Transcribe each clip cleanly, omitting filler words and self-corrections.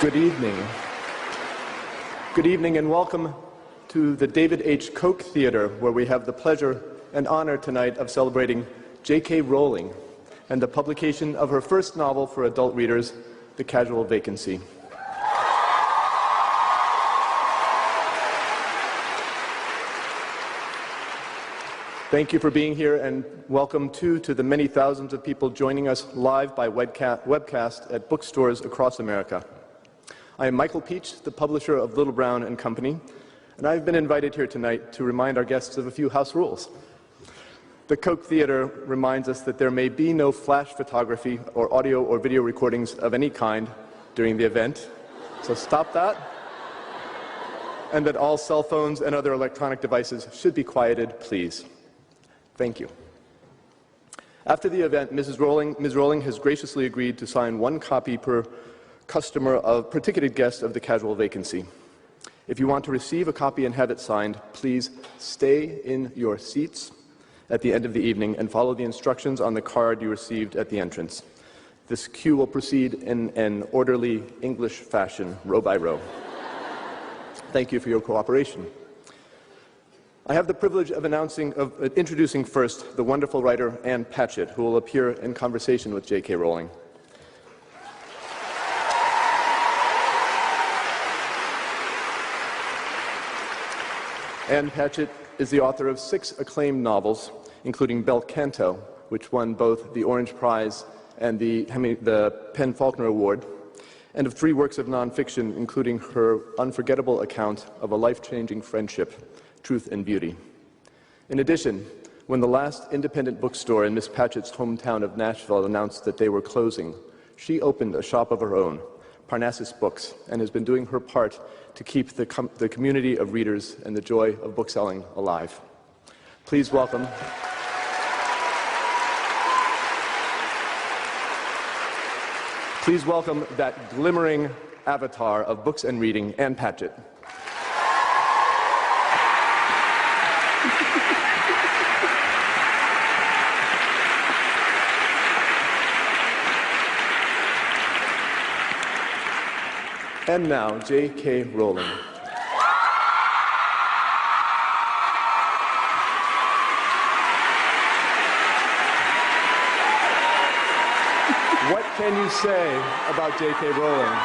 Good evening. Good evening and welcome to the David H. Koch Theater, where we have the pleasure and honor tonight of celebrating J.K. Rowling and the publication of her first novel for adult readers, The Casual Vacancy. Thank you for being here, and welcome too to the many thousands of people joining us live by webcast at bookstores across America. I am Michael Peach, the publisher of Little Brown and Company, and I've been invited here tonight to remind our guests of a few house rules. The Koch Theater reminds us that there may be no flash photography or audio or video recordings of any kind during the event, so stop that, and that all cell phones and other electronic devices should be quieted, please. Thank you. After the event, Ms. Rowling has graciously agreed to sign one copy per ticketed guest of The Casual Vacancy. If you want to receive a copy and have it signed, please stay in your seats at the end of the evening and follow the instructions on the card you received at the entrance. This queue will proceed in an orderly English fashion, row by row. Thank you for your cooperation. I have the privilege of introducing first the wonderful writer Ann Patchett, who will appear in conversation with J.K. Rowling. Ann Patchett is the author of 6 acclaimed novels, including Bel Canto, which won both the Orange Prize and the PEN/Faulkner Award, and of 3 works of nonfiction, including her unforgettable account of a life-changing friendship, Truth and Beauty. In addition, when the last independent bookstore in Miss Patchett's hometown of Nashville announced that they were closing, she opened a shop of her own, Parnassus Books, and has been doing her part to keep the community of readers and the joy of bookselling alive. Please welcome that glimmering avatar of books and reading, Ann Patchett. And now, J.K. Rowling. What can you say about J.K. Rowling?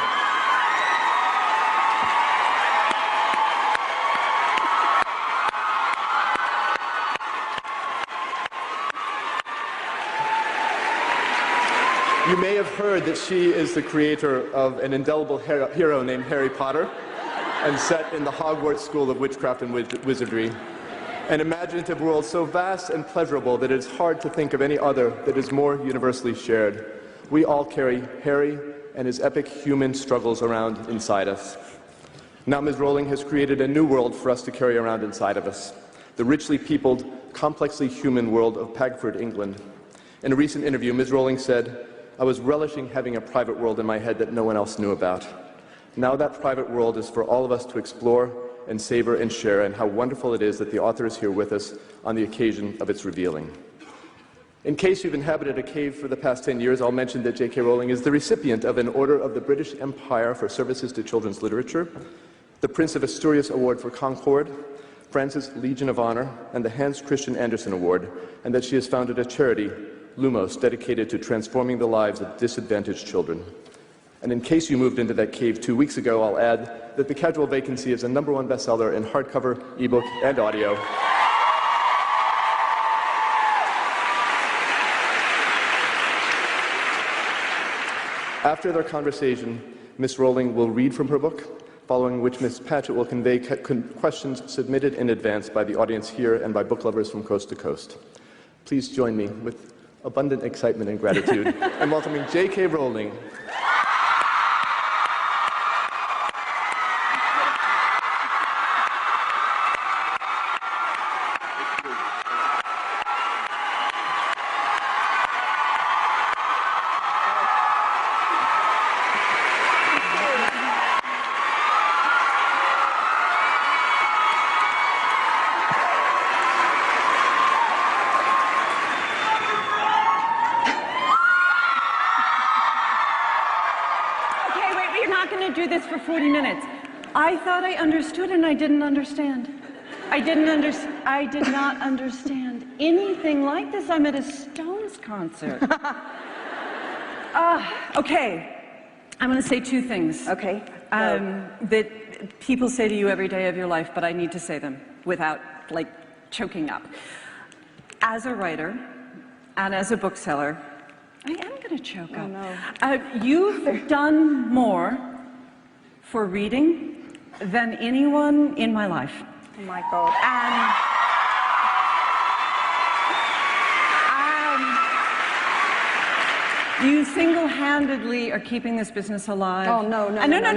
You may have heard that she is the creator of an indelible hero named Harry Potter, and set in the Hogwarts School of Witchcraft and Wizardry, an imaginative world so vast and pleasurable that it is hard to think of any other that is more universally shared. We all carry Harry and his epic human struggles around inside us. Now Ms. Rowling has created a new world for us to carry around inside of us, the richly peopled, complexly human world of Pagford, England. In a recent interview, Ms. Rowling said, "I was relishing having a private world in my head that no one else knew about. Now that private world is for all of us to explore and savor and share, and how wonderful it is that the author is here with us on the occasion of its revealing." In case you've inhabited a cave for the past 10 years, I'll mention that J.K. Rowling is the recipient of an Order of the British Empire for services to children's literature, the Prince of Asturias Award for Concord, France's Legion of Honor, and the Hans Christian Andersen Award, and that she has founded a charity, Lumos, dedicated to transforming the lives of disadvantaged children. And in case you moved into that cave 2 weeks ago, I'll add that The Casual Vacancy is a #1 bestseller in hardcover, ebook, and audio. After their conversation, Ms. Rowling will read from her book, following which Ms. Patchett will convey questions submitted in advance by the audience here and by book lovers from coast to coast. Please join me with abundant excitement and gratitude in welcoming J.K. Rowling. this for 40 minutes. I thought I understood and I didn't understand. I did not understand anything like this. I'm at a Stones concert. Okay. I'm going to say two things. Okay. That people say to you every day of your life, but I need to say them without, like, choking up. As a writer and as a bookseller, I am going to choke up. No. You've done more for reading than anyone in my life. Oh my God. And you single-handedly are keeping this business alive. Oh, no. I'm keeping.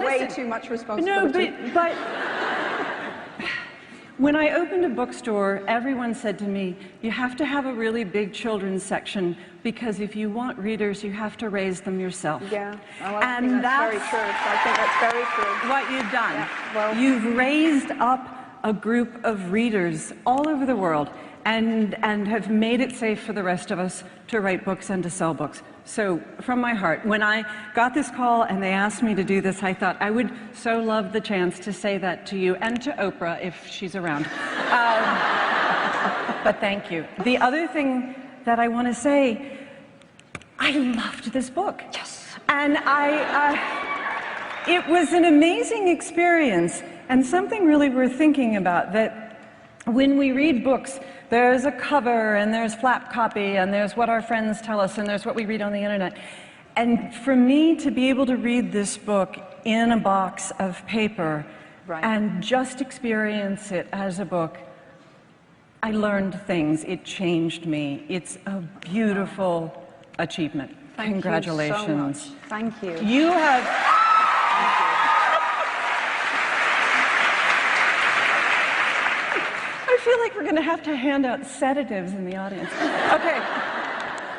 Way too much responsibility. No, but when I opened a bookstore, everyone said to me, you have to have a really big children's section because if you want readers, you have to raise them yourself. Yeah, I think that's very true. I think that's very true. What you've done. Yeah, well, you've raised up a group of readers all over the world and have made it safe for the rest of us to write books and to sell books. So, from my heart, when I got this call and they asked me to do this, I thought I would so love the chance to say that to you and to Oprah if she's around. But thank you. The other thing that I want to say, I loved this book. Yes. And it was an amazing experience and something really worth thinking about, that when we read books, there's a cover, and there's flap copy, and there's what our friends tell us, and there's what we read on the internet. And for me to be able to read this book in a box of paper and just experience it as a book, I learned things. It changed me. It's a beautiful achievement. Congratulations. Thank you so much. Thank you. You have... I feel like we're going to have to hand out sedatives in the audience. Okay.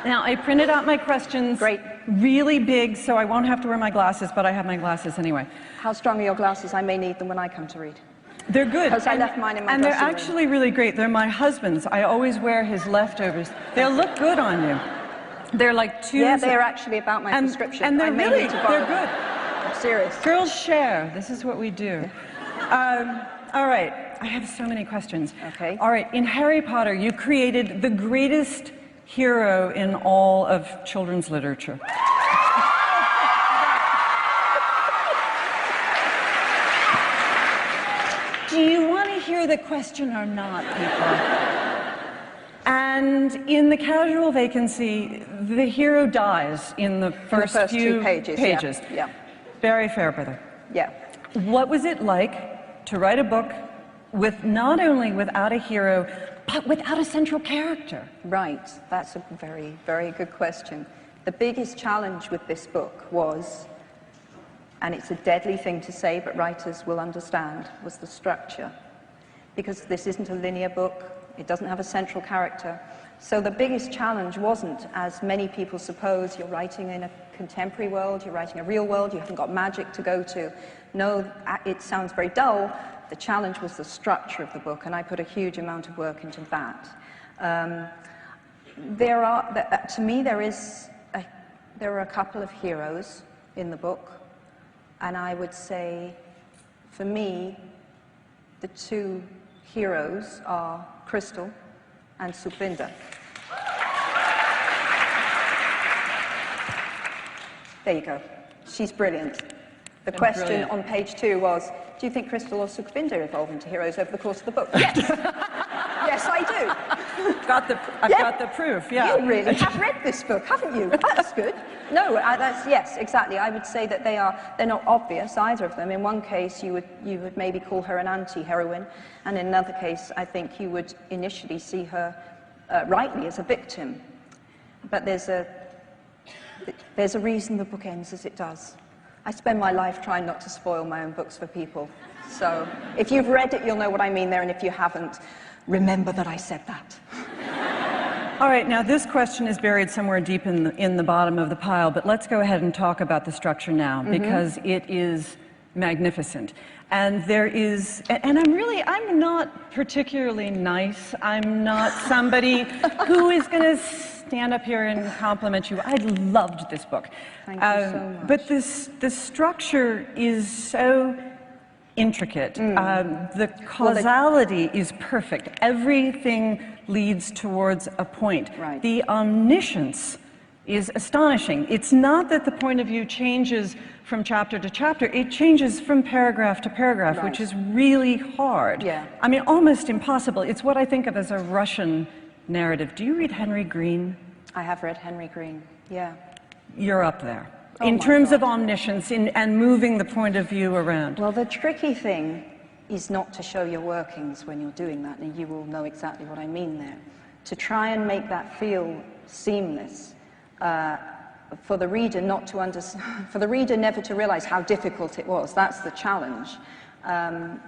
Now, I printed out my questions. Great. Really big, so I won't have to wear my glasses, but I have my glasses anyway. How strong are your glasses? I may need them when I come to read. They're good. Because I left mine in my And they're dressing room. actually really great. They're my husband's. I always wear his leftovers. They'll look good on you. They're like two... Yeah, they're actually about my prescription. And they're they're good. I'm serious. Girls share. This is what we do. All right. I have so many questions. Okay. All right. In Harry Potter, you created the greatest hero in all of children's literature. Do you want to hear the question or not, people? And in the casual vacancy, the hero dies in the first few two pages. Yeah. Barry Fairbrother. Yeah. What was it like to write a book with not only without a hero, but without a central character? Right. That's a very, very good question. The biggest challenge with this book was, and it's a deadly thing to say, but writers will understand, was the structure. Because this isn't a linear book, it doesn't have a central character. So the biggest challenge wasn't, as many people suppose, you're writing in a contemporary world, you're writing a real world, you haven't got magic to go to. No, it sounds very dull. The challenge was the structure of the book, and I put a huge amount of work into that. To me, there are a couple of heroes in the book, and I would say, for me, the two heroes are Crystal and Súbita. There you go. She's brilliant. The question on page 2 was, do you think Crystal or Súbita evolve into heroes over the course of the book? Yes. Yes, I do. I've got the proof, yeah. You really have read this book, haven't you? That's good. No, yes, exactly. I would say that they're not obvious, either of them. In one case, you would maybe call her an anti-heroine, and in another case, I think you would initially see her rightly as a victim. But there's a reason the book ends as it does. I spend my life trying not to spoil my own books for people. So if you've read it, you'll know what I mean there, and if you haven't, remember that I said that. All right, now this question is buried somewhere deep in the bottom of the pile, but let's go ahead and talk about the structure now, because it is magnificent. And there is, and I'm not particularly nice. I'm not somebody who is going to stand up here and compliment you. I loved this book. Thank you so much. But the structure is so intricate. The causality is perfect. Everything leads towards a point. Right. The omniscience is astonishing. It's not that the point of view changes from chapter to chapter, it changes from paragraph to paragraph, Right. which is really hard. Yeah. I mean, almost impossible. It's what I think of as a Russian narrative. Do you read Henry Green? I have read Henry Green, yeah. You're up there. Oh In my terms of God. omniscience and moving the point of view around. Well, the tricky thing is not to show your workings when you're doing that, and you will know exactly what I mean there. To try and make that feel seamless, for the reader not to understand, for the reader never to realize how difficult it was. That's the challenge, and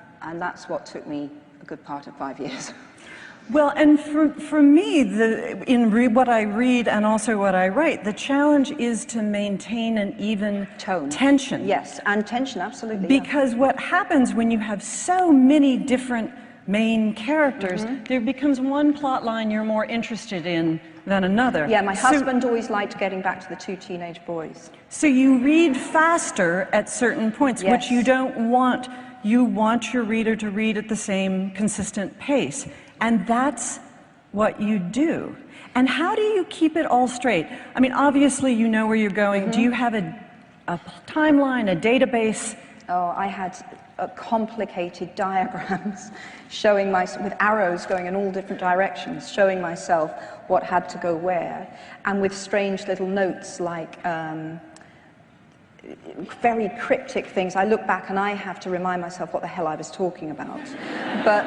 that's what took me a good part of 5 years. Well, and for me, what I read and also what I write, the challenge is to maintain an even Tone. tension. Yes, and tension, absolutely. Yeah. Because what happens when you have so many different main characters, there becomes one plot line you're more interested in than another. Yeah, my husband always liked getting back to the two teenage boys. So you read faster at certain points, Yes. which you don't want. You want your reader to read at the same consistent pace. And that's what you do. And how do you keep it all straight? I mean, obviously you know where you're going. Do you have a timeline, a database? Oh, I had complicated diagrams showing with arrows going in all different directions, showing myself what had to go where, and with strange little notes like very cryptic things. I look back and I have to remind myself what the hell I was talking about. But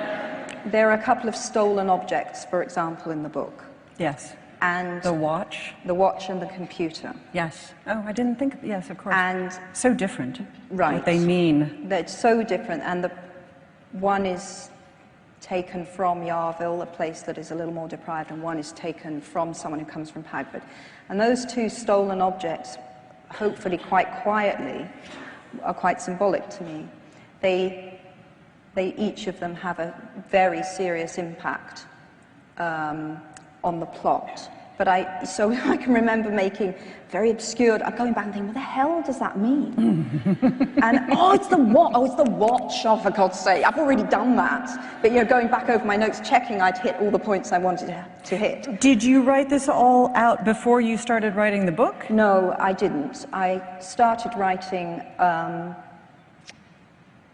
there are a couple of stolen objects, for example, in the book. Yes. And The watch? the watch and the computer. Yes. Oh, I didn't think of, yes, of course. And so different. Right. What they mean. they're so different, and the one is taken from Yarville, a place that is a little more deprived, and one is taken from someone who comes from Pagford. And those two stolen objects, hopefully quite quietly, are quite symbolic to me. They each of them have a very serious impact on the plot. But so I can remember making very obscure, I'm going back and thinking, what the hell does that mean? And, it's the watch, it's the watch, oh, for God's sake, I've already done that. But, going back over my notes, checking I'd hit all the points I wanted to hit. Did you write this all out before you started writing the book? No, I didn't. I started writing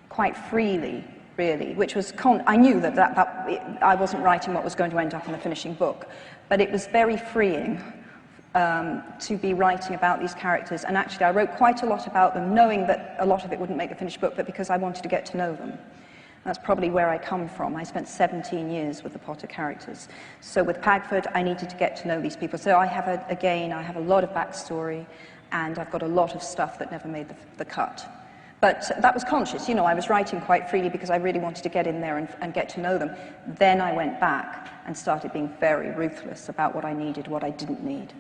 quite freely, really, which was, I knew that I wasn't writing what was going to end up in the finishing book, but it was very freeing to be writing about these characters. And actually I wrote quite a lot about them, knowing that a lot of it wouldn't make the finished book, but because I wanted to get to know them. That's probably where I come from. I spent 17 years with the Potter characters. So with Pagford, I needed to get to know these people. So I have, I have a lot of backstory, and I've got a lot of stuff that never made the cut. But that was conscious, I was writing quite freely because I really wanted to get in there and get to know them. Then I went back and started being very ruthless about what I needed, what I didn't need.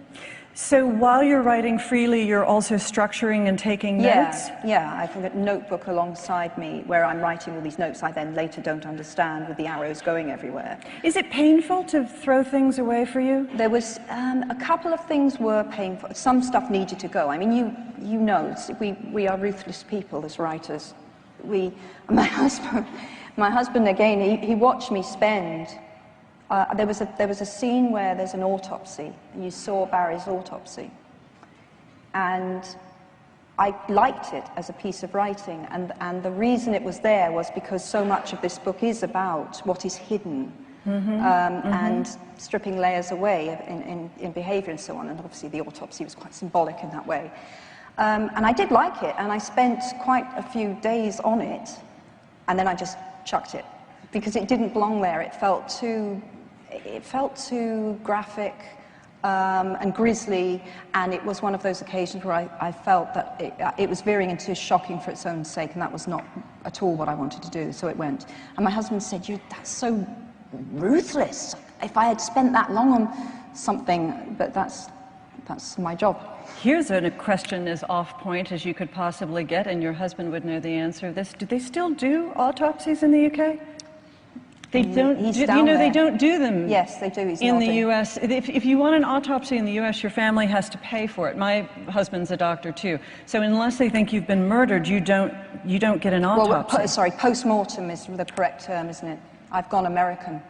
So while you're writing freely, you're also structuring and taking notes? Yeah, I've got a notebook alongside me where I'm writing all these notes I then later don't understand, with the arrows going everywhere. Is it painful to throw things away for you? There was a couple of things were painful. Some stuff needed to go. I mean, you know, we are ruthless people as writers. My husband again, he watched me spend. There was a scene where there's an autopsy, and you saw Barry's autopsy. And I liked it as a piece of writing, and the reason it was there was because so much of this book is about what is hidden, and stripping layers away in behavior and so on, and obviously the autopsy was quite symbolic in that way. And I did like it, and I spent quite a few days on it, and then I just chucked it, because it didn't belong there. It felt too graphic and grisly, and it was one of those occasions where I felt that it was veering into shocking for its own sake, and that was not at all what I wanted to do, so it went. And my husband said, that's so ruthless. If I had spent that long on something, but that's my job. Here's a question as off point as you could possibly get, and your husband would know the answer to this. Do they still do autopsies in the UK? They don't, He's down they there. don't do them. Yes, they do. He's in nodding. the U.S. If you want an autopsy in the U.S., your family has to pay for it. My husband's a doctor too, so unless they think you've been murdered, you don't get an autopsy. Well, sorry, post-mortem is the correct term, isn't it? I've gone American.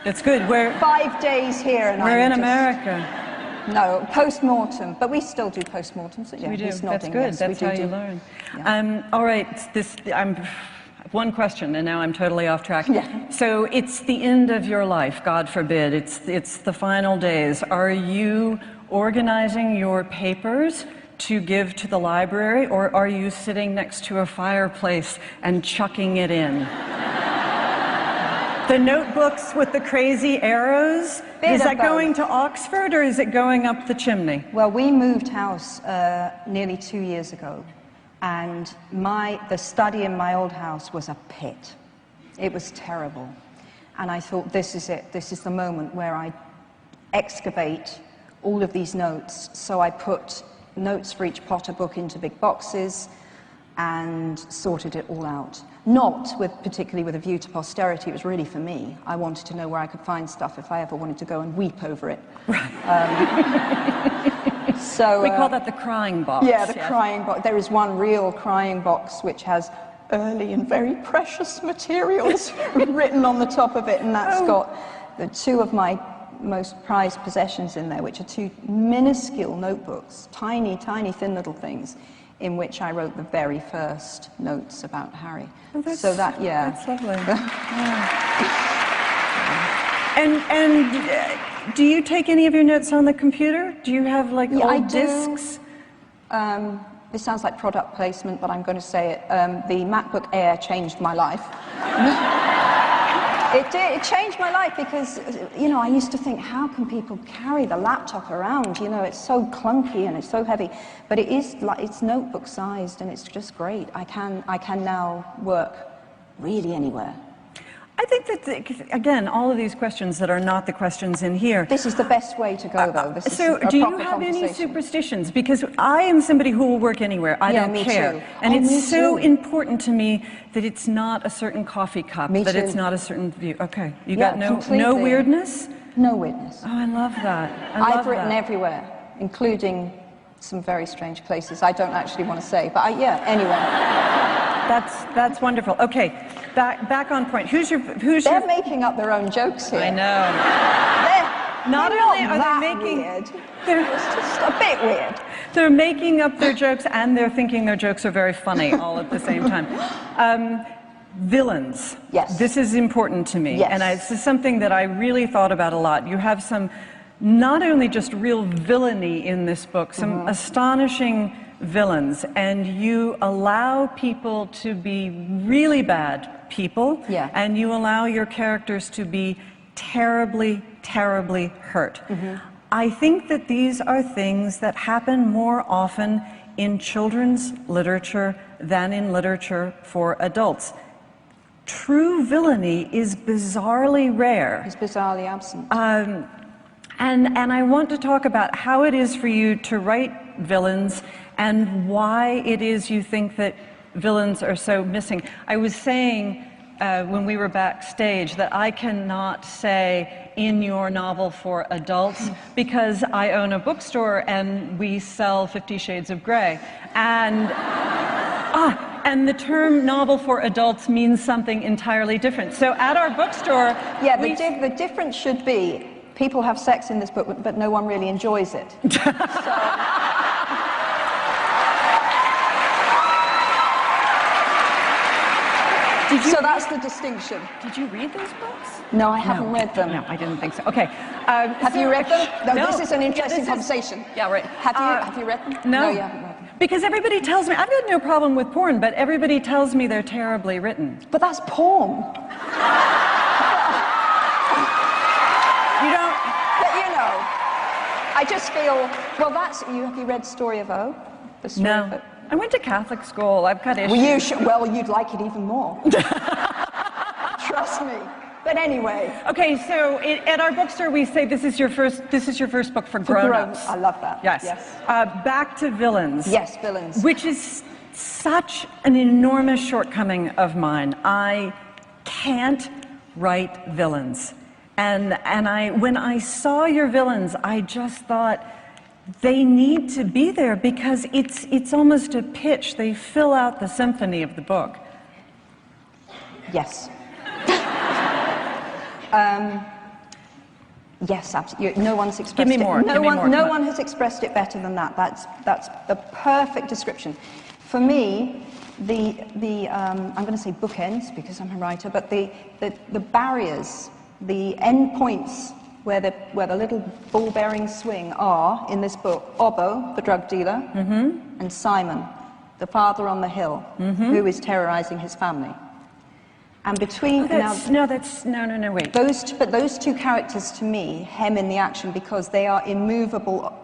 That's good. 5 days here, and we're in just, America. No, post-mortem, but we still do post-mortems. Yeah, We do. he's That's nodding, good. yes, That's we how do. you learn. Yeah. All right. One question, and now I'm totally off track. Yeah. So it's the end of your life, God forbid. It's the final days. Are you organizing your papers to give to the library, or are you sitting next to a fireplace and chucking it in? The notebooks with the crazy arrows, is that going to Oxford or is it going up the chimney? Well, we moved house nearly 2 years ago, and the study in my old house was a pit. It was terrible. And I thought, this is it. This is the moment where I excavate all of these notes. So I put notes for each Potter book into big boxes and sorted it all out. Not particularly with a view to posterity, it was really for me. I wanted to know where I could find stuff if I ever wanted to go and weep over it. So, we call that the crying box. Yeah, the crying box. There is one real crying box which has early and very precious materials written on the top of it, and that's got the two of my most prized possessions in there, which are two minuscule notebooks, tiny, tiny, thin little things, in which I wrote the very first notes about Harry. Oh, that's lovely. And do you take any of your notes on the computer? Do you have like old discs? This sounds like product placement, but I'm going to say it. The MacBook Air changed my life. It did. It changed my life because, I used to think, how can people carry the laptop around? It's so clunky and it's so heavy. But it's notebook sized, and it's just great. I can now work really anywhere. I think that, again, all of these questions that are not the questions in here. This is the best way to go, though. This So, is a do you proper have any conversation. superstitions? Because I am somebody who will work anywhere. I don't me care. too. And me it's so too. important to me that it's not a certain coffee cup, Me that too. it's not a certain view. Okay, you Yeah, got no completely. weirdness? No weirdness. Oh, I love that. I've written everywhere, including some very strange places I don't actually want to say. But anyway. That's wonderful. Okay, back on point. They're making up their own jokes here. I know. Not only are that they making weird. It's just a bit weird. They're making up their jokes and they're thinking their jokes are very funny all at the same time. Villains. Yes. This is important to me. Yes. And this is something that I really thought about a lot. You have some, not only just real villainy in this book, some astonishing villains, and you allow people to be really bad people, and you allow your characters to be terribly, terribly hurt. I think that these are things that happen more often in children's literature than in literature for adults. True villainy is bizarrely rare. It's bizarrely absent. And I want to talk about how it is for you to write villains and why it is you think that villains are so missing. I was saying when we were backstage that I cannot say in your novel for adults because I own a bookstore and we sell 50 Shades of Grey. And the term novel for adults means something entirely different. So at our bookstore... Yeah, the difference should be people have sex in this book, but no one really enjoys it. So that's the distinction. Did you read those books? No, I haven't read them. No, I didn't think so. Okay. Have you read them? No, this is an Yeah, interesting conversation. Yeah, right. Have you read them? No. You haven't read them. Because everybody tells me, I've got no problem with porn, but everybody tells me they're terribly written. But that's porn. You don't... But I just feel, well, have you read Story of O? The story of it? I went to Catholic school. I've got issues. Well, you'd like it even more. Trust me. But anyway. Okay, so at our bookstore we say this is your first book for grown-ups. I love that. Yes. Back to villains. Yes, villains. Which is such an enormous shortcoming of mine. I can't write villains. And when I saw your villains, I just thought, they need to be there because it's almost a pitch. They fill out the symphony of the book. Yes. Yes, absolutely. No one's expressed Give me more. it. Give me more. No one has expressed it better than that. That's the perfect description. For me, I'm going to say bookends because I'm a writer, but the barriers, the end points where the little ball bearings swing are in this book: Obbo, the drug dealer, and Simon, the father on the hill, who is terrorizing his family. And between no, wait. Those two characters to me hem in the action because they are immovable.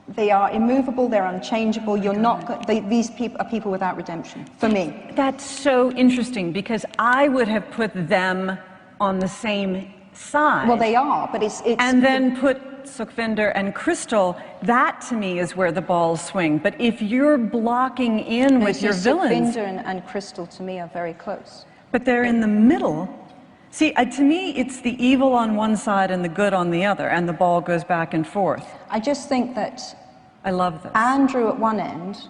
They are immovable. They're unchangeable. These people are people without redemption. For me, that's so interesting because I would have put them on the same side. Well, they are, but it's and then put Sukhvinder and Crystal. That to me is where the balls swing. But if you're blocking in with your villains, Sukhvinder and Crystal to me are very close. But they're in the middle. See, to me, it's the evil on one side and the good on the other, and the ball goes back and forth. I just think that I love this. Andrew at one end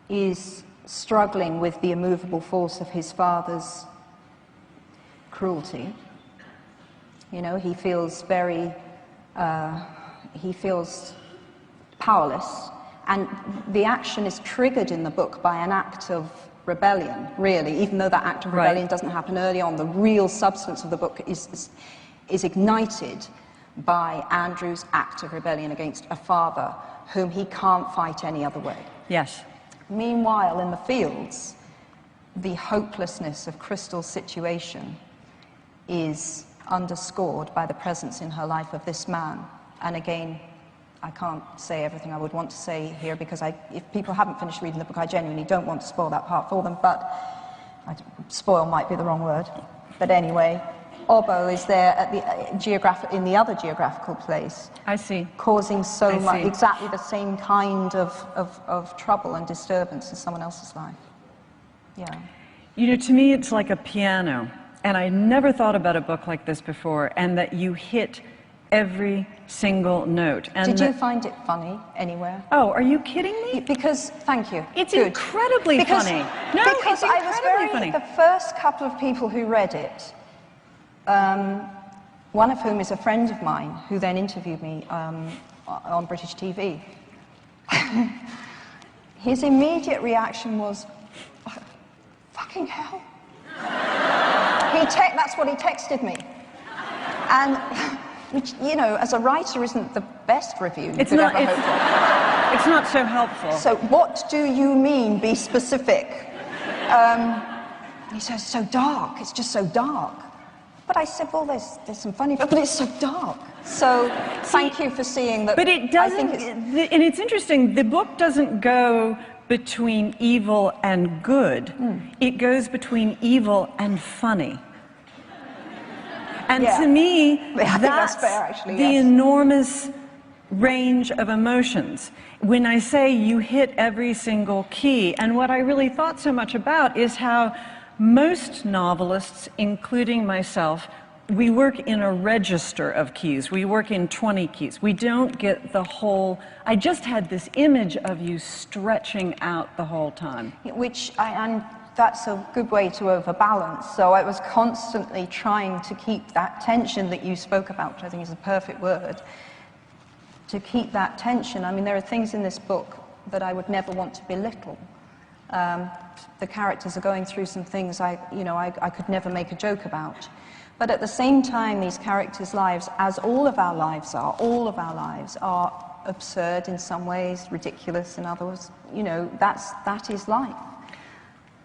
is struggling with the immovable force of his father's cruelty. You know, he feels powerless, and the action is triggered in the book by an act of rebellion, really, even though that act of rebellion doesn't happen early on. The real substance of the book is ignited by Andrew's act of rebellion against a father whom he can't fight any other way. Yes. Meanwhile, in the fields, the hopelessness of Crystal's situation is underscored by the presence in her life of this man. And again, I can't say everything I would want to say here because if people haven't finished reading the book, I genuinely don't want to spoil that part for them, but spoil might be the wrong word. But anyway, Obbo is there at in the other geographical place. I see. Causing exactly the same kind of trouble and disturbance in someone else's life. Yeah. You know, to me, it's like a piano. And I never thought about a book like this before, and that you hit every single note. And did you find it funny anywhere? Oh, are you kidding me? Because, thank you. It's incredibly funny. No, because it's incredibly funny. The first couple of people who read it, one of whom is a friend of mine, who then interviewed me on British TV. His immediate reaction was, oh, fucking hell. That's what he texted me. And which, you know, as a writer isn't the best review you could ever hope for. It's not so helpful. So what do you mean, be specific? He says, so dark, it's just so dark. But I said, well, there's some funny, but it's so dark. So thank you for seeing that. But it doesn't, and it's interesting, the book doesn't go between evil and good. It goes between evil and funny. And to me, that's fair, actually, the enormous range of emotions. When I say you hit every single key, and what I really thought so much about is how most novelists, including myself, we work in a register of keys. We work in 20 keys. We don't get the whole. I just had this image of you stretching out the whole time. That's a good way to overbalance. So I was constantly trying to keep that tension that you spoke about, which I think is a perfect word, to keep that tension. I mean, there are things in this book that I would never want to belittle. The characters are going through some things I could never make a joke about. But at the same time, these characters' lives, as all of our lives are absurd in some ways, ridiculous in others. You know, that is life.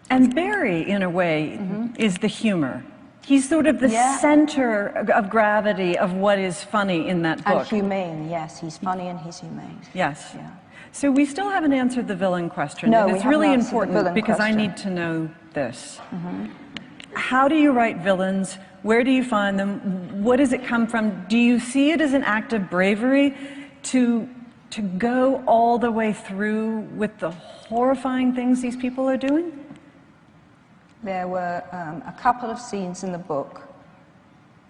And Barry, in a way, is the humor. He's sort of the center of gravity of what is funny in that book. And humane, yes. He's funny and he's humane. Yes. Yeah. So we still haven't answered the villain question. No, it's really important because I need to know this. How do you write villains? Where do you find them? What does it come from? Do you see it as an act of bravery to go all the way through with the horrifying things these people are doing? There were a couple of scenes in the book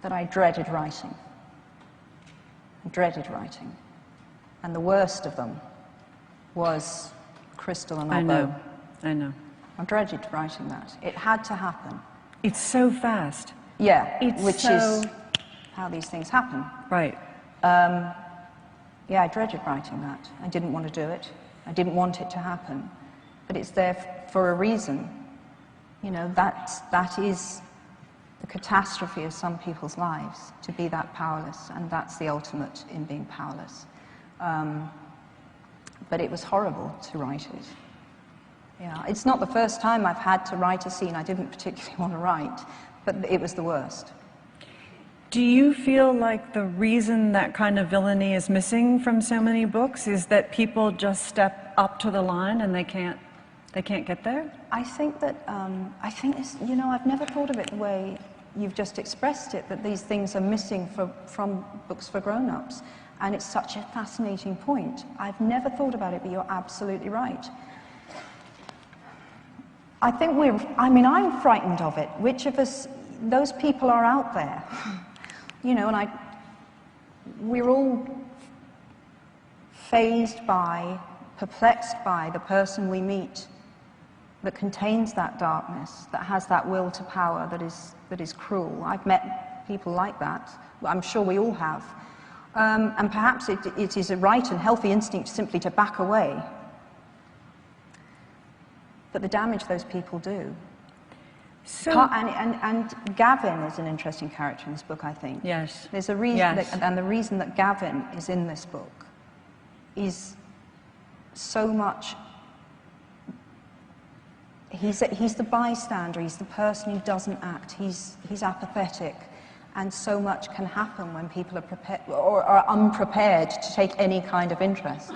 that I dreaded writing. I dreaded writing. And the worst of them was Crystal and Albo. I know. I dreaded writing that. It had to happen. It's so fast. Yeah, It's which so... is how these things happen. Right. Yeah, I dreaded writing that. I didn't want to do it. I didn't want it to happen. But it's there for a reason. You know, that is the catastrophe of some people's lives, to be that powerless, and that's the ultimate in being powerless. But it was horrible to write it. Yeah, it's not the first time I've had to write a scene I didn't particularly want to write, but it was the worst. Do you feel like the reason that kind of villainy is missing from so many books is that people just step up to the line and they can't get there? I think that, this, you know, I've never thought of it the way you've just expressed it, that these things are missing from books for grown-ups. And it's such a fascinating point. I've never thought about it, but you're absolutely right. I think I'm frightened of it. Which of us, those people are out there. You know, and we're all fazed by, perplexed by the person we meet that contains that darkness, that has that will to power that is cruel. I've met people like that. I'm sure we all have. And perhaps it is a right and healthy instinct simply to back away. But the damage those people do. So, and Gavin is an interesting character in this book, I think. Yes. There's a reason, and the reason that Gavin is in this book is so much. He's the bystander. He's the person who doesn't act. He's apathetic, and so much can happen when people are prepared or are unprepared to take any kind of interest.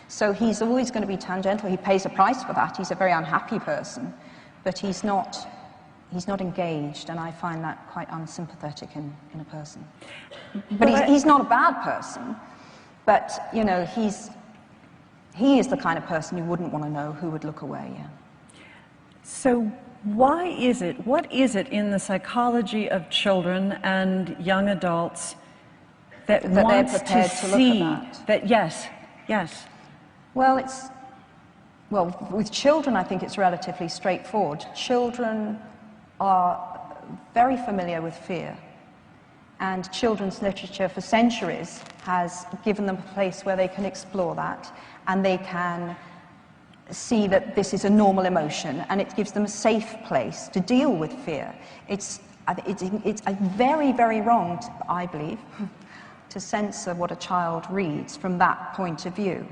So he's always going to be tangential. He pays a price for that. He's a very unhappy person, but he's not engaged, and I find that quite unsympathetic in a person. But he's not a bad person, but, you know, he is the kind of person you wouldn't want to know, who would look away, yeah. So what is it in the psychology of children and young adults that wants they're prepared to see look at that? Yes. Well, with children, I think it's relatively straightforward. Children are very familiar with fear, and children's literature for centuries has given them a place where they can explore that, and they can see that this is a normal emotion, and it gives them a safe place to deal with fear. It's very, very wrong, I believe, to censor what a child reads from that point of view.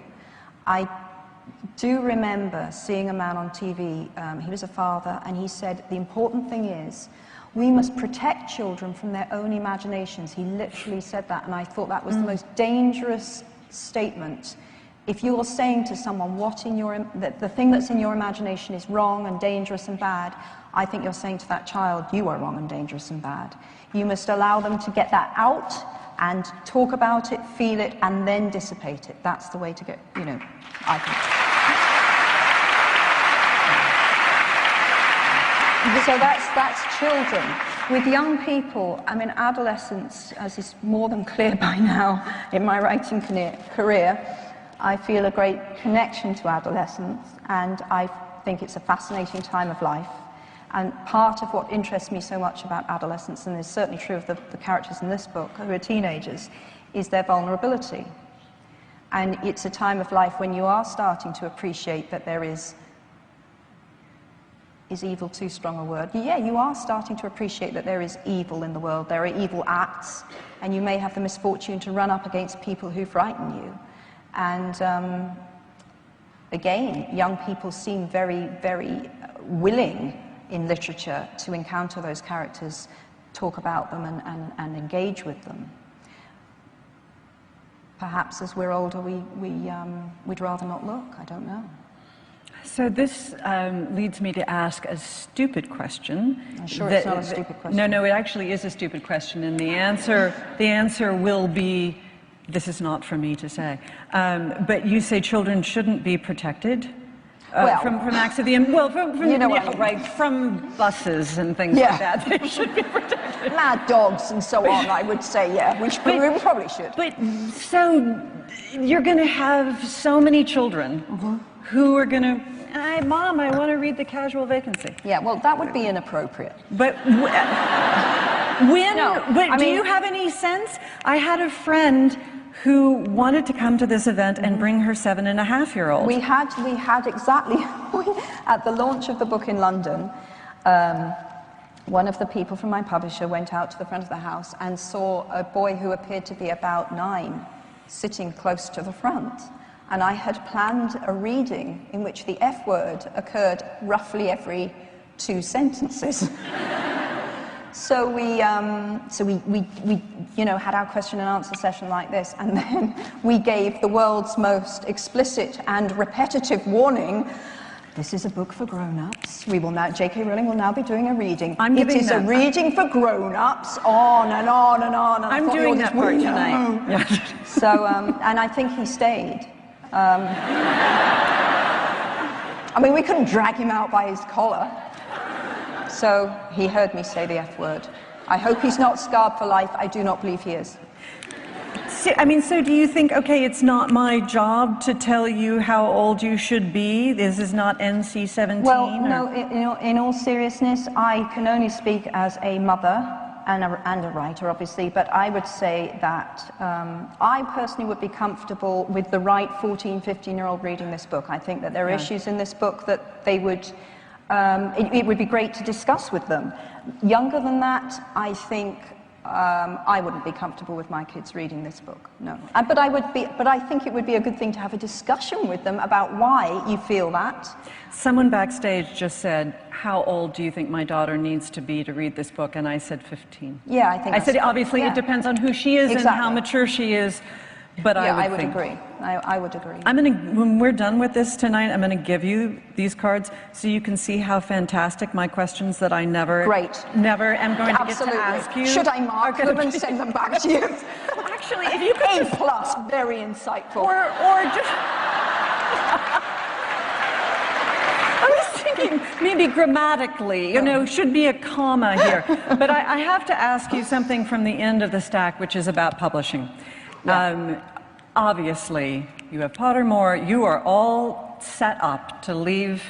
I do remember seeing a man on TV, he was a father, and he said, the important thing is, we must protect children from their own imaginations. He literally said that, and I thought that was the most dangerous statement. If you're saying to someone the thing that's in your imagination is wrong and dangerous and bad, I think you're saying to that child, you are wrong and dangerous and bad. You must allow them to get that out and talk about it, feel it, and then dissipate it. That's the way to get, you know, I think. So that's children. With young people, I mean, adolescents, as is more than clear by now in my writing career, I feel a great connection to adolescence, and I think it's a fascinating time of life. And part of what interests me so much about adolescence, and is certainly true of the characters in this book who are teenagers, is their vulnerability. And it's a time of life when you are starting to appreciate that there is evil too strong a word? Yeah, you are starting to appreciate that there is evil in the world, there are evil acts, and you may have the misfortune to run up against people who frighten you. And again, young people seem very, very willing in literature to encounter those characters, talk about them, and engage with them. Perhaps as we're older, we'd rather not look, I don't know. So this leads me to ask a stupid question. I'm sure it's not a stupid question. No, it actually is a stupid question, and the answer will be, this is not for me to say. But you say children shouldn't be protected. from acts of the from you know what I mean. right, from buses and things Yeah. like that. They should be protected. Mad dogs and so on, I would say, yeah, we probably should. But so you're going to have so many children who are going to, hey, Mom, I want to read The Casual Vacancy. Yeah, well, that would be inappropriate. But do you have any sense? I had a friend who wanted to come to this event and bring her 7.5-year-old. We had exactly, at the launch of the book in London, one of the people from my publisher went out to the front of the house and saw a boy who appeared to be about 9 sitting close to the front. And I had planned a reading in which the F word occurred roughly every 2 sentences. So we had our question and answer session like this, and then we gave the world's most explicit and repetitive warning. This is a book for grown-ups. J.K. Rowling will now be doing a reading. It is a reading for grown-ups, on and on and on. And I'm doing that part tonight. Yeah. So, and I think he stayed. I mean, we couldn't drag him out by his collar. So he heard me say the F word. I hope he's not scarred for life. I do not believe he is. So do you think, okay, it's not my job to tell you how old you should be? This is not NC-17? Well, no, in all seriousness, I can only speak as a mother and a writer, obviously, but I would say that I personally would be comfortable with the right 14, 15-year-old reading this book. I think that there are issues in this book that they would... it would be great to discuss with them. Younger than that, I think I wouldn't be comfortable with my kids reading this book. No, but I think it would be a good thing to have a discussion with them about why you feel that. Someone backstage just said, "How old do you think my daughter needs to be to read this book?" And I said 15. Yeah, I think. I said obviously it depends on who she is and how mature she is. But I would agree. I would agree. When we're done with this tonight, I'm going to give you these cards so you can see how fantastic my questions that I never am going to get to ask you. Should I mark them and send them back to you? Actually, if you could A+, very insightful. Or just... I was thinking maybe grammatically, should be a comma here. But I have to ask you something from the end of the stack, which is about publishing. Yeah. Obviously, you have Pottermore. You are all set up to leave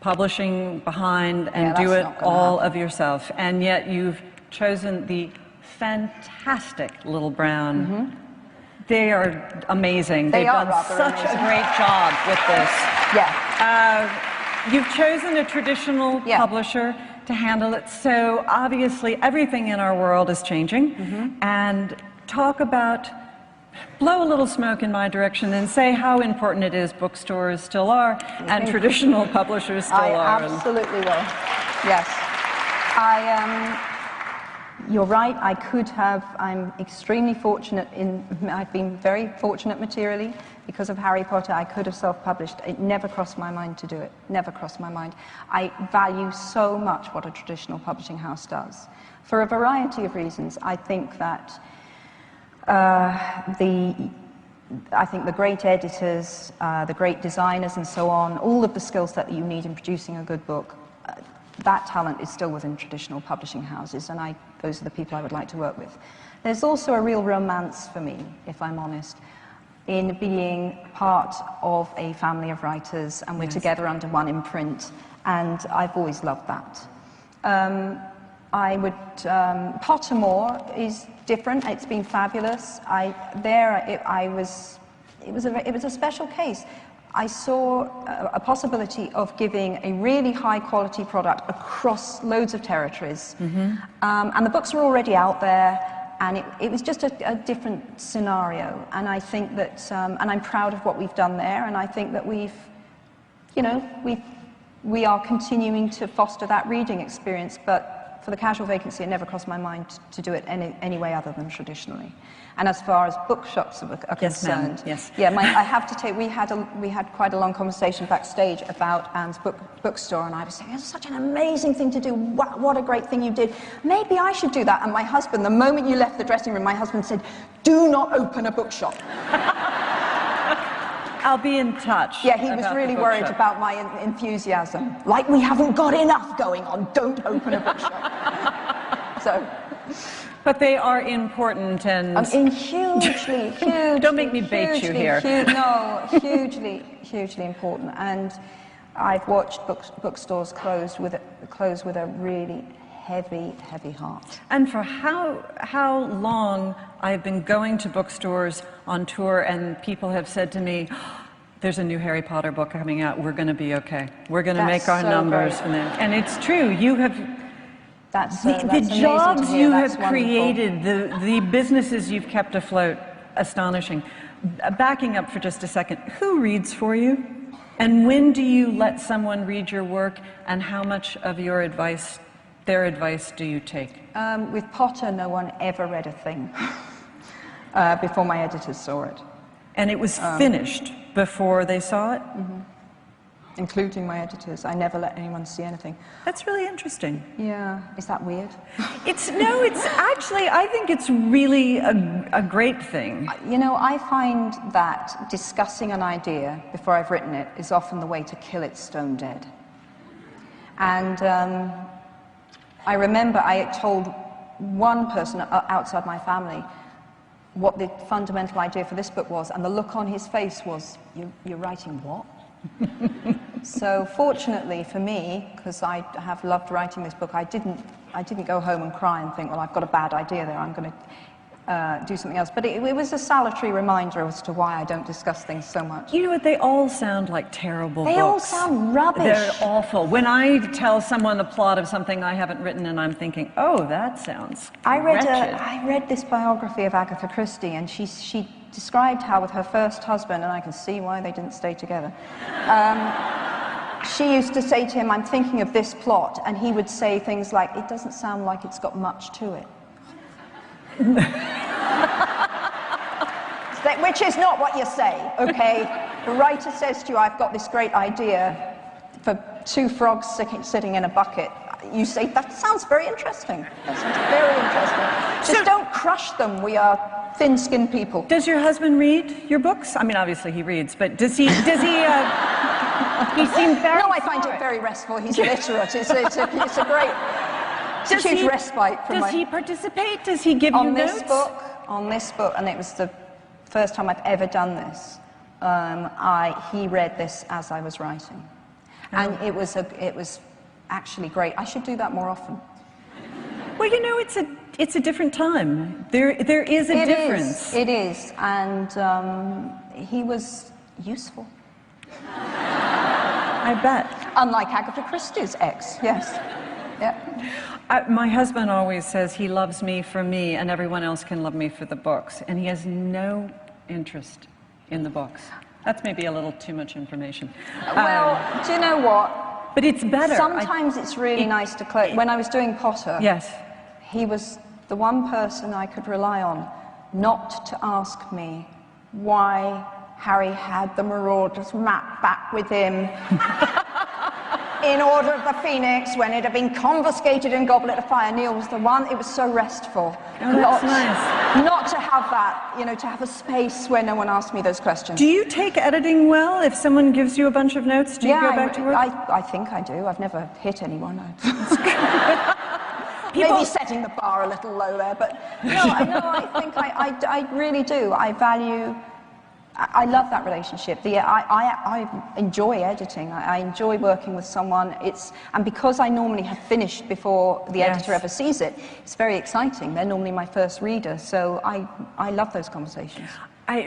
publishing behind and do it all of yourself. And yet you've chosen the fantastic Little Brown. They are amazing. They've done such a great job with this. Yeah. You've chosen a traditional publisher to handle it. So obviously, everything in our world is changing. And talk about... blow a little smoke in my direction and say how important it is bookstores still are and traditional publishers still are. I absolutely will. Yes. You're right, I could have, I'm extremely fortunate I've been very fortunate materially because of Harry Potter. I could have self-published. It never crossed my mind to do it. Never crossed my mind. I value so much what a traditional publishing house does. For a variety of reasons, I think that I think the great editors, the great designers and so on, all of the skill set that you need in producing a good book, that talent is still within traditional publishing houses, and those are the people I would like to work with. There's also a real romance for me, if I'm honest, in being part of a family of writers, and we're together under one imprint, and I've always loved that. Pottermore is different. It's been fabulous. It was a special case. I saw a possibility of giving a really high quality product across loads of territories. And the books were already out there, and it was just a different scenario. And I think that, and I'm proud of what we've done there, and I think that we are continuing to foster that reading experience, but for the Casual Vacancy, it never crossed my mind to do it any way other than traditionally. And as far as bookshops are concerned, I have to tell you, we had quite a long conversation backstage about Anne's bookstore, and I was saying, it's such an amazing thing to do. What a great thing you did. Maybe I should do that. And my husband, the moment you left the dressing room, my husband said, "Do not open a bookshop." I'll be in touch. Yeah, he was really worried about my enthusiasm. Like, we haven't got enough going on, don't open a bookshop. So. But they are important and... hugely, Don't make me bait you here. No, hugely important. And I've watched bookstores close with a really heavy heart. And for how long I've been going to bookstores on tour, and people have said to me, there's a new Harry Potter book coming out, we're going to be okay. We're going to make our numbers. And it's true, you have... the jobs you have created, the businesses you've kept afloat, astonishing. Backing up for just a second, who reads for you? And when do you let someone read your work, and how much of their advice do you take? With Potter, no one ever read a thing before my editors saw it. And it was finished before they saw it? Mm-hmm. Including my editors. I never let anyone see anything. That's really interesting. Yeah. Is that weird? It's actually, I think it's really a great thing. You know, I find that discussing an idea before I've written it is often the way to kill it stone dead. And I remember I told one person outside my family what the fundamental idea for this book was, and the look on his face was, you're writing what? So fortunately for me, because I have loved writing this book, I didn't go home and cry and think, well, I've got a bad idea there, I'm going to do something else. But it was a salutary reminder as to why I don't discuss things so much. You know what, they all sound like terrible books. They all sound rubbish. They're awful. When I tell someone the plot of something I haven't written and I'm thinking, oh, that sounds wretched. I read this biography of Agatha Christie, and she described how with her first husband, and I can see why they didn't stay together, she used to say to him, I'm thinking of this plot, and he would say things like, it doesn't sound like it's got much to it. Which is not what you say, okay? The writer says to you, I've got this great idea for 2 frogs sitting in a bucket. You say, that sounds very interesting. That sounds very interesting. Just don't crush them. We are thin-skinned people. Does your husband read your books? I mean, obviously he reads, but does he he seemed very... No, I find it very restful. He's literate. It's a great... It's a huge respite from Does he participate? Does he give you notes? On this book, and it was the first time I've ever done this, he read this as I was writing. And it was actually great. I should do that more often. Well, you know, it's a different time. There is a difference. It is, and he was useful. I bet. Unlike Agatha Christie's ex, yes. Yeah. My husband always says he loves me for me and everyone else can love me for the books. And he has no interest in the books. That's maybe a little too much information. Well, do you know what? But it's better. Sometimes it's really nice to close. When I was doing Potter, yes, he was the one person I could rely on not to ask me why Harry had the Marauders map back with him in Order of the Phoenix when it had been confiscated in Goblet of Fire. Neil was the one. It was so restful. Oh, that's nice. Not to have that, you know, to have a space where no one asked me those questions. Do you take editing well? If someone gives you a bunch of notes, do you go back to work? I think I do. I've never hit anyone. Maybe setting the bar a little low there, but no, I think I really do. I love that relationship. I enjoy editing. I enjoy working with someone. And because I normally have finished before the editor ever sees it, it's very exciting. They're normally my first reader, so I love those conversations.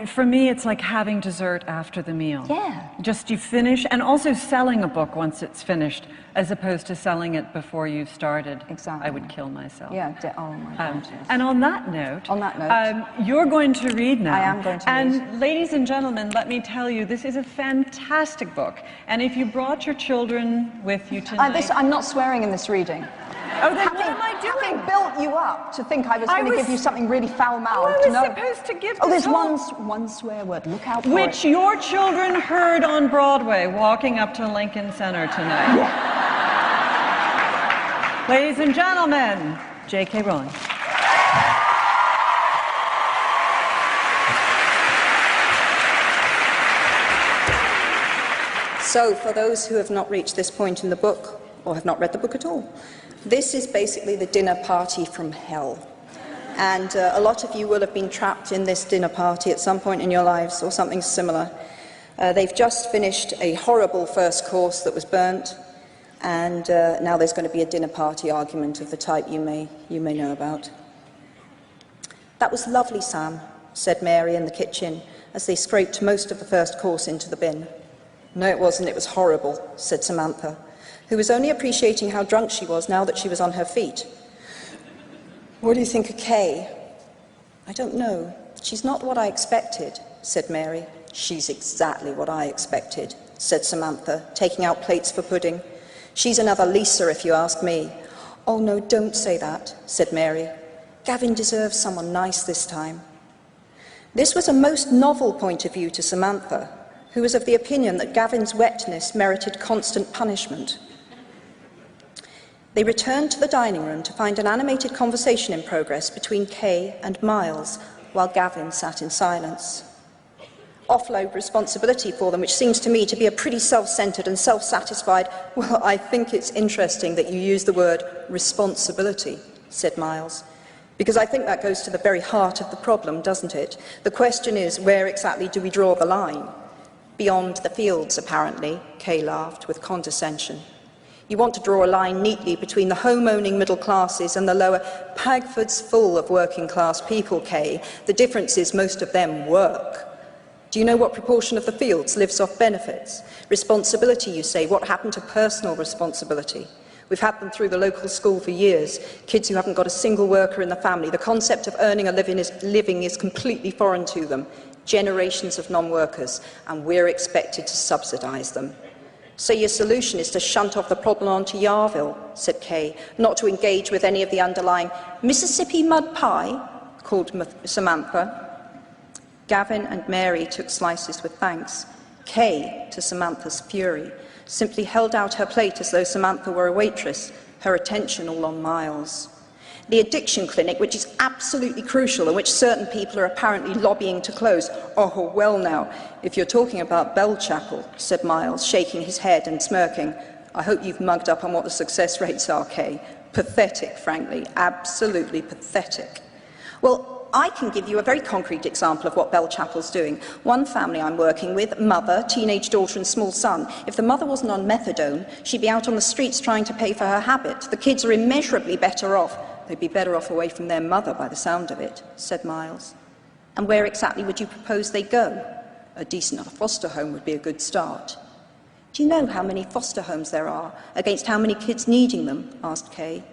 For me, it's like having dessert after the meal. Yeah. Just you finish, and also selling a book once it's finished, as opposed to selling it before you've started. Exactly. I would kill myself. Yeah, oh my God. Yes. And on that note, you're going to read now. I am going to read. And ladies and gentlemen, let me tell you, this is a fantastic book. And if you brought your children with you tonight... I'm not swearing in this reading. Oh, then what am I doing? Having built you up to think I was going to give you something really foul-mouthed. I was supposed to give there's one swear word. Look out for it. Which your children heard on Broadway walking up to Lincoln Center tonight. Yeah. Ladies and gentlemen, J.K. Rowling. So, for those who have not reached this point in the book, or have not read the book at all, this is basically the dinner party from hell. And a lot of you will have been trapped in this dinner party at some point in your lives, or something similar. They've just finished a horrible first course that was burnt, and now there's going to be a dinner party argument of the type you may know about. "That was lovely, Sam," said Mary in the kitchen, as they scraped most of the first course into the bin. "No, it wasn't. It was horrible," said Samantha, who was only appreciating how drunk she was now that she was on her feet. "What do you think of Kay?" "I don't know. She's not what I expected," said Mary. "She's exactly what I expected," said Samantha, taking out plates for pudding. "She's another Lisa, if you ask me." "Oh, no, don't say that," said Mary. "Gavin deserves someone nice this time." This was a most novel point of view to Samantha, who was of the opinion that Gavin's wetness merited constant punishment. They returned to the dining room to find an animated conversation in progress between Kay and Miles, while Gavin sat in silence. Offload responsibility for them, which seems to me to be a pretty self-centred and self-satisfied. "Well, I think it's interesting that you use the word responsibility," said Miles, "because I think that goes to the very heart of the problem, doesn't it? The question is, where exactly do we draw the line?" "Beyond the fields, apparently," Kay laughed with condescension. "You want to draw a line neatly between the home-owning middle classes and the lower. Pagford's full of working-class people, Kay. The difference is most of them work. Do you know what proportion of the fields lives off benefits? Responsibility, you say. What happened to personal responsibility? We've had them through the local school for years. Kids who haven't got a single worker in the family. The concept of earning a living is completely foreign to them. Generations of non-workers, and we're expected to subsidise them. So your solution is to shunt off the problem onto Yarville," said Kay, "not to engage with any of the underlying—" "Mississippi mud pie?" called Samantha. Gavin and Mary took slices with thanks. Kay, to Samantha's fury, simply held out her plate as though Samantha were a waitress, her attention all on Miles. "The addiction clinic, which is absolutely crucial and which certain people are apparently lobbying to close." "Oh, well now, if you're talking about Bellchapel," said Miles, shaking his head and smirking. "I hope you've mugged up on what the success rates are, Kay. Pathetic, frankly, absolutely pathetic." "Well, I can give you a very concrete example of what Bellchapel's doing. One family I'm working with, mother, teenage daughter and small son. If the mother wasn't on methadone, she'd be out on the streets trying to pay for her habit. The kids are immeasurably better off." "They'd be better off away from their mother by the sound of it," said Miles. "And where exactly would you propose they go?" "A decent foster home would be a good start." "Do you know how many foster homes there are against how many kids needing them?" asked Kay.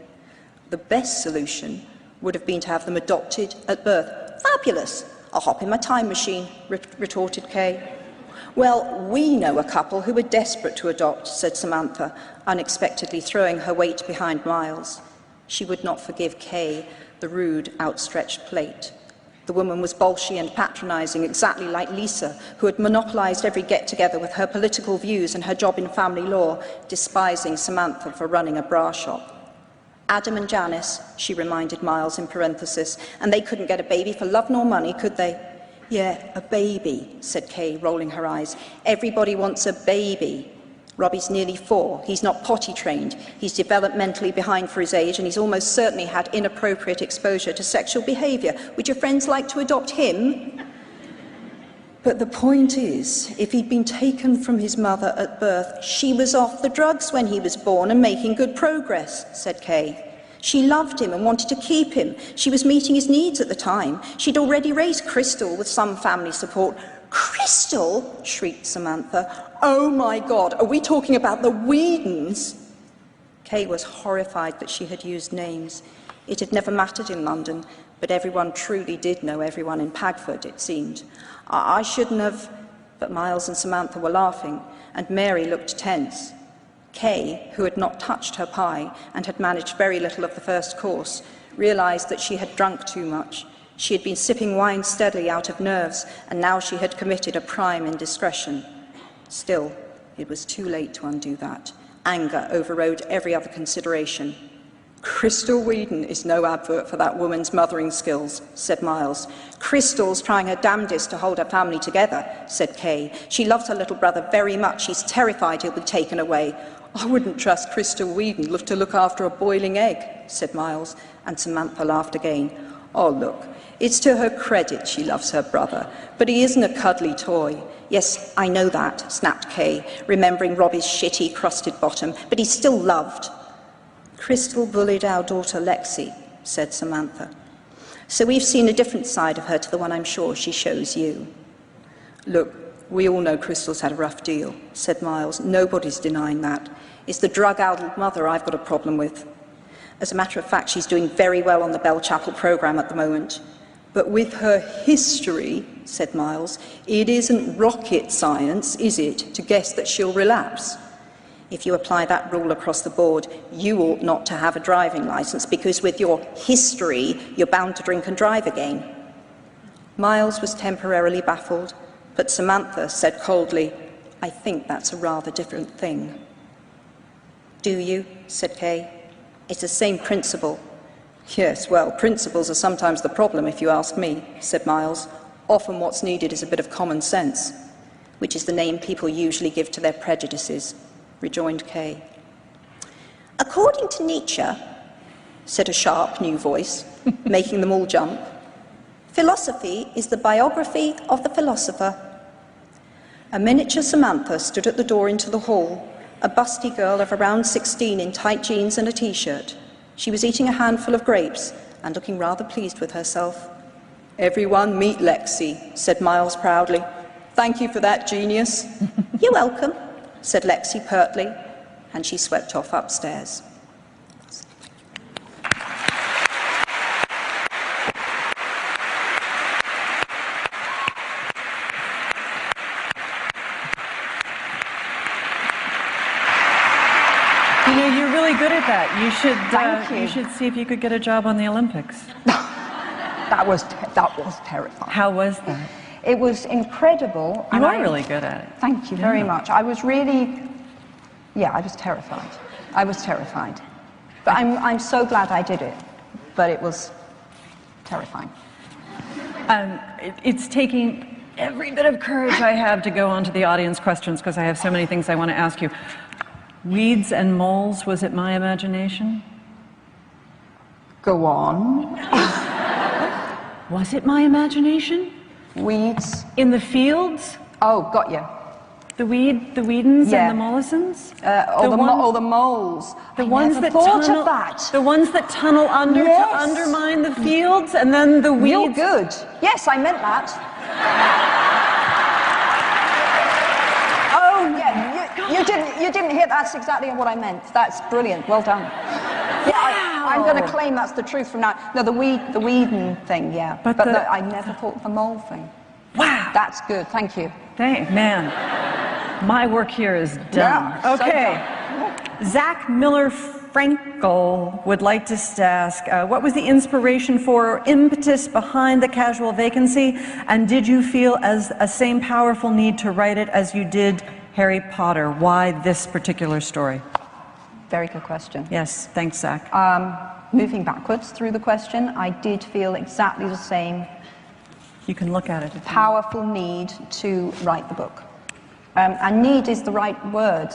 "The best solution would have been to have them adopted at birth." "Fabulous! I'll hop in my time machine," retorted Kay. "Well, we know a couple who are desperate to adopt," said Samantha, unexpectedly throwing her weight behind Miles. She would not forgive Kay the rude, outstretched plate. The woman was bolshy and patronising, exactly like Lisa, who had monopolised every get-together with her political views and her job in family law, despising Samantha for running a bra shop. "Adam and Janice," she reminded Miles in parenthesis, "and they couldn't get a baby for love nor money, could they?" "Yeah, a baby," said Kay, rolling her eyes. "Everybody wants a baby. Robbie's nearly 4. He's not potty trained. He's developmentally behind for his age, and he's almost certainly had inappropriate exposure to sexual behaviour. Would your friends like to adopt him?" "But the point is, if he'd been taken from his mother at birth, she was off the drugs when he was born and making good progress," said Kay. "She loved him and wanted to keep him. She was meeting his needs at the time. She'd already raised Crystal with some family support." "Crystal?" shrieked Samantha. "Oh my God, are we talking about the Whedons?" Kay was horrified that she had used names. It had never mattered in London, but everyone truly did know everyone in Pagford, it seemed. I shouldn't have..." But Miles and Samantha were laughing, and Mary looked tense. Kay, who had not touched her pie and had managed very little of the first course, realised that she had drunk too much. She had been sipping wine steadily out of nerves, and now she had committed a prime indiscretion. Still, it was too late to undo that. Anger overrode every other consideration. Crystal Whedon is no advert for that woman's mothering skills, said Miles. Crystal's trying her damnedest to hold her family together, said Kay. She loves her little brother very much. She's terrified he'll be taken away. I wouldn't trust Crystal Whedon to look after a boiling egg, said Miles, and Samantha laughed again. Oh, look, it's to her credit she loves her brother, but he isn't a cuddly toy. Yes, I know that, snapped Kay, remembering Robbie's shitty, crusted bottom, but he's still loved. Crystal bullied our daughter Lexi, said Samantha. So we've seen a different side of her to the one I'm sure she shows you. Look, we all know Crystal's had a rough deal, said Miles. Nobody's denying that. It's the drug-addled mother I've got a problem with. As a matter of fact, she's doing very well on the Bell Chapel programme at the moment. But with her history, said Miles, it isn't rocket science, is it, to guess that she'll relapse? If you apply that rule across the board, you ought not to have a driving licence, because with your history, you're bound to drink and drive again. Miles was temporarily baffled, but Samantha said coldly, I think that's a rather different thing. Do you? Said Kay. It's the same principle. Yes, well, principles are sometimes the problem, if you ask me, said Miles. Often what's needed is a bit of common sense, which is the name people usually give to their prejudices, rejoined Kay. According to Nietzsche, said a sharp new voice, making them all jump, philosophy is the biography of the philosopher. A miniature Samantha stood at the door into the hall, a busty girl of around 16 in tight jeans and a t-shirt. She was eating a handful of grapes and looking rather pleased with herself. Everyone meet Lexi, said Miles proudly. Thank you for that, genius. You're welcome, said Lexi pertly, and she swept off upstairs. You know, you're really good at that. Thank you. You should see if you could get a job on the Olympics. That was terrifying. How was that? It was incredible. You are really good at it. Thank you very much. I was really, I was terrified. I was terrified. But I'm so glad I did it. But it was terrifying. It's taking every bit of courage I have to go on to the audience questions because I have so many things I want to ask you. Weeds and moles, was it my imagination? Go on. Was it my imagination? Weeds. In the fields? Oh, got you. The Whedons Yeah. and the Mollisons? The moles. The I ones never that thought tunnel, of that. The ones that tunnel under Yes. to undermine the fields, and then the weeds. You're good. Yes, I meant that. Oh, yeah. You didn't hear. That's exactly what I meant. That's brilliant. Well done. Yeah, I'm going to claim that's the truth from now. No, the Whedon thing, yeah. But I never thought of the mole thing. Wow. That's good. Thank you. Man, my work here is done. Yeah, Okay. So Zach Miller Frankel would like to ask, what was the inspiration for or impetus behind the casual vacancy? And did you feel as a same powerful need to write it as you did Harry Potter? Why this particular story? Very good question. Yes, thanks, Zach. Moving backwards through the question, I did feel exactly the same You can look at it. powerful need to write the book. And need is the right word.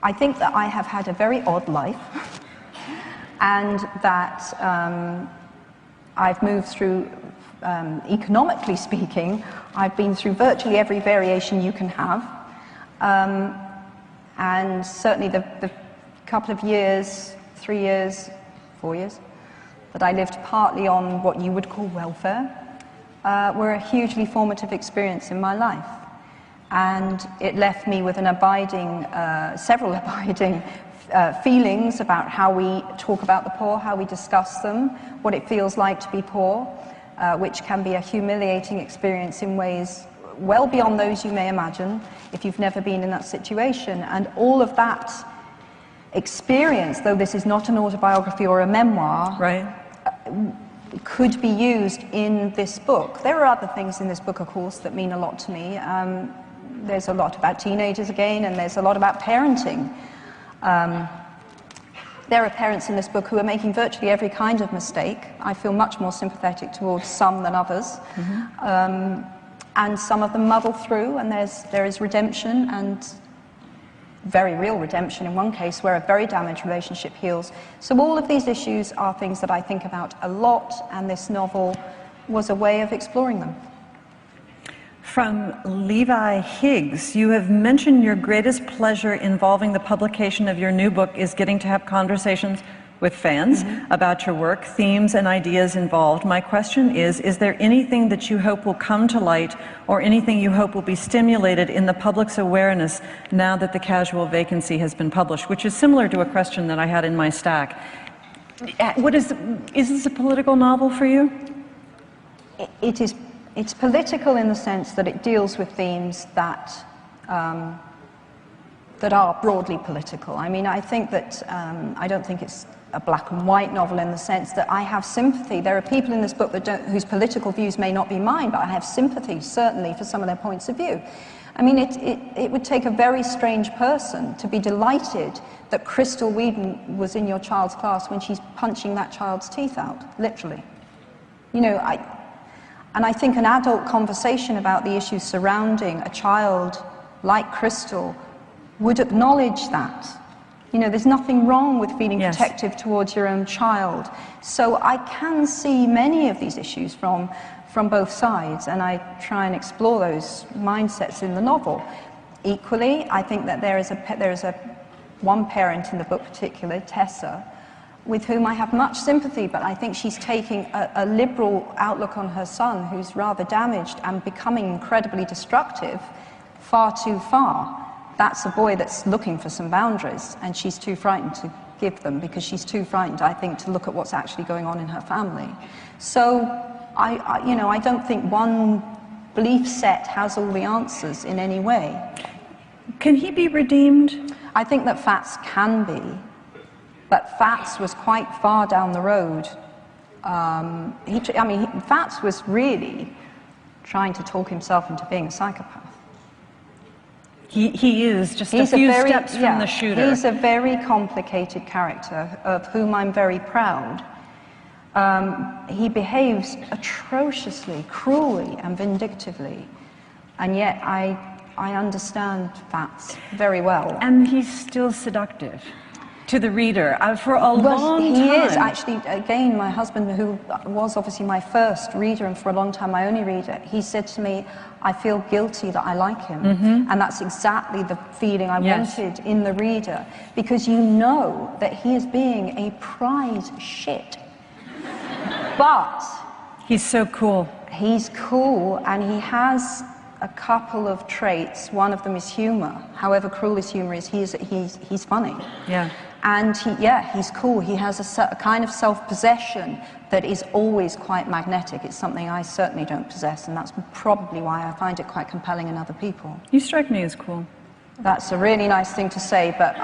I think that I have had a very odd life and that I've moved through, economically speaking, I've been through virtually every variation you can have. And certainly the couple of years, 3 years, 4 years, that I lived partly on what you would call welfare, were a hugely formative experience in my life. And it left me with an several abiding feelings about how we talk about the poor, how we discuss them, what it feels like to be poor, which can be a humiliating experience in ways well beyond those you may imagine if you've never been in that situation. And all of that experience, though this is not an autobiography or a memoir, Right. Could be used in this book. There are other things in this book, of course, that mean a lot to me. there's a lot about teenagers again, and there's a lot about parenting. There are parents in this book who are making virtually every kind of mistake. I feel much more sympathetic towards some than others. And some of them muddle through, and there is redemption, and very real redemption in one case where a very damaged relationship heals. So all of these issues are things that I think about a lot, and this novel was a way of exploring them. From Levi Higgs, you have mentioned your greatest pleasure involving the publication of your new book is getting to have conversations with fans about your work, themes and ideas involved. My question is there anything that you hope will come to light, or anything you hope will be stimulated in the public's awareness now that The Casual Vacancy has been published? Which is similar to a question that I had in my stack. Is this a political novel for you? It's political in the sense that it deals with themes that that are broadly political. I mean, I think that I don't think it's a black and white novel in the sense that I have sympathy. There are people in this book whose political views may not be mine, but I have sympathy, certainly, for some of their points of view. I mean, it would take a very strange person to be delighted that Crystal Whedon was in your child's class when she's punching that child's teeth out, literally. You know, and I think an adult conversation about the issues surrounding a child like Crystal would acknowledge that. You know, there's nothing wrong with feeling protective towards your own child. So I can see many of these issues from both sides, and I try and explore those mindsets in the novel. Equally, I think that there is one parent in the book particularly, Tessa, with whom I have much sympathy, but I think she's taking a liberal outlook on her son, who's rather damaged and becoming incredibly destructive, far too far. That's a boy that's looking for some boundaries, and she's too frightened to give them, because she's too frightened, I think, to look at what's actually going on in her family. So, I don't think one belief set has all the answers in any way. Can he be redeemed? I think that Fats can be, but Fats was quite far down the road. Fats was really trying to talk himself into being a psychopath. He is just a few steps from the shooter. He's a very complicated character of whom I'm very proud. He behaves atrociously, cruelly and vindictively, and yet I understand Fats very well. And he's still seductive to the reader for a long time. He is, actually. Again, my husband, who was obviously my first reader and for a long time my only reader, he said to me, I feel guilty that I like him. And that's exactly the feeling I wanted in the reader, because you know that he is being a prize shit. But he's so cool. He's cool, and he has a couple of traits. One of them is humor. However cruel his humor is, he's funny. Yeah. And he's cool. He has a kind of self-possession that is always quite magnetic. It's something I certainly don't possess, and that's probably why I find it quite compelling in other people. You strike me as cool. That's a really nice thing to say, but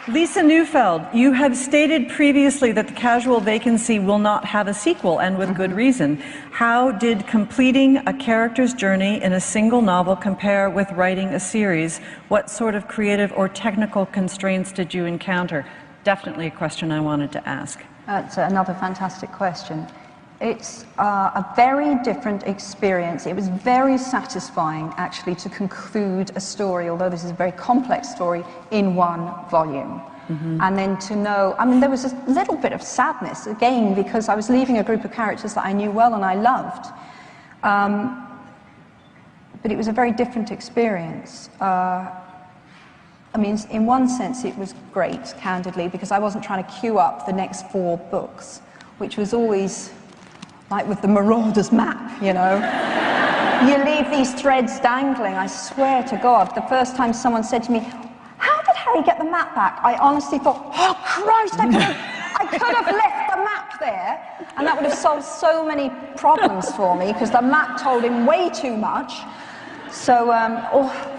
Lisa Neufeld, you have stated previously that The Casual Vacancy will not have a sequel, and with good reason. How did completing a character's journey in a single novel compare with writing a series? What sort of creative or technical constraints did you encounter? Definitely a question I wanted to ask. That's another fantastic question. It's a very different experience. It was very satisfying, actually, to conclude a story, although this is a very complex story, in one volume. And then to know, I mean, there was a little bit of sadness, again, because I was leaving a group of characters that I knew well and I loved. But it was a very different experience. I mean, in one sense, it was great, candidly, because I wasn't trying to queue up the next 4 books, which was always like with the Marauders map, you know. You leave these threads dangling. I swear to God, the first time someone said to me, how did Harry get the map back? I honestly thought, oh Christ, I could have left the map there, and that would have solved so many problems for me, because the map told him way too much. So,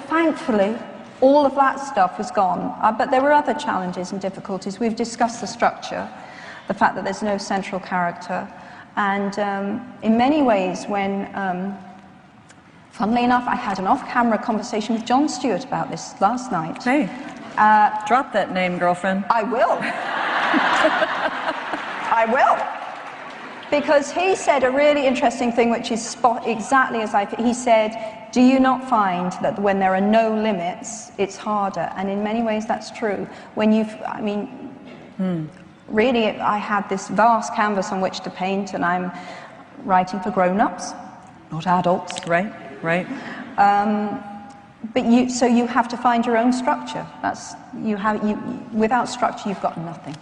thankfully, all of that stuff was gone. But there were other challenges and difficulties. We've discussed the structure, the fact that there's no central character. And in many ways, when, funnily enough, I had an off-camera conversation with Jon Stewart about this last night. Hey, drop that name, girlfriend. I will. I will. Because he said a really interesting thing, which is exactly as he said, do you not find that when there are no limits, it's harder? And in many ways, that's true. When really, I had this vast canvas on which to paint, and I'm writing for grown-ups, not adults. Right, right. So you have to find your own structure. Without structure, you've got nothing.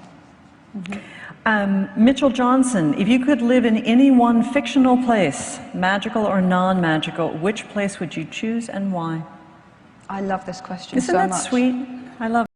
Mm-hmm. Mitchell Johnson, if you could live in any one fictional place, magical or non-magical, which place would you choose and why? I love this question so much. Isn't that sweet? I love